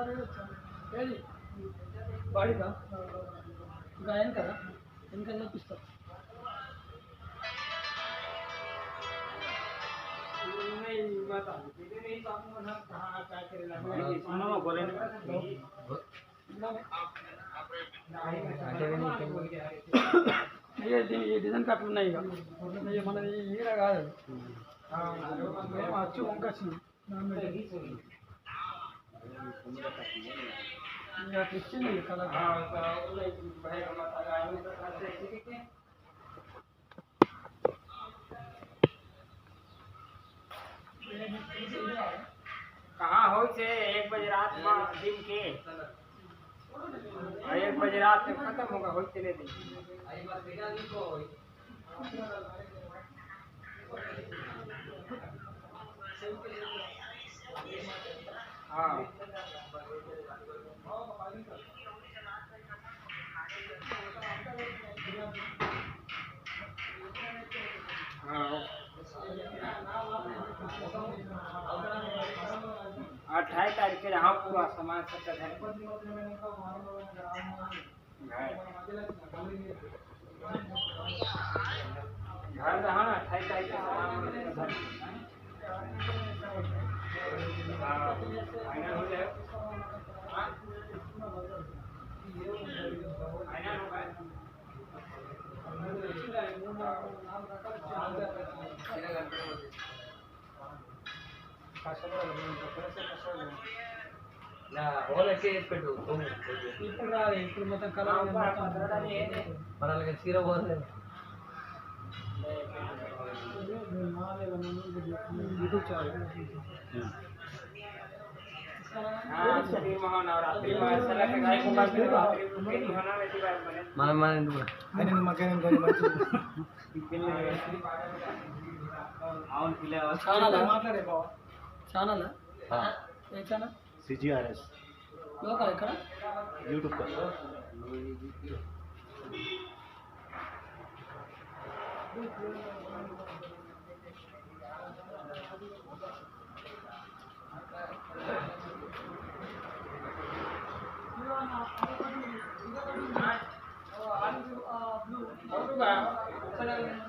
ఏది బాడీగా గాయం కదా వెనకాల చూపిస్తారు ఈ డిజైన్ కట్లు ఉన్నాయి ఇక మనది ఈర కాదు వచ్చి వంకొచ్చింది ఇచ్చింది కలర్ कहाँ हो से 1 बजे रात में दिन के 1 बजे रात में खत्म होगा हो चले दिन हाँ हाँ 28 तारीख के यहाँ पूरा सामान सब घर रहा ना 28 तारीख के सामान फाइनल हो जाए फाइनल होगा ఇప్పుడు మొత్తం కలర్ మన చీర పోలేదు మాట్లాడే బావ ఛానల్ ఏ ఛానల్ CGRS లోకల్ ఎక్కడ यूट्यूब पर ब्लू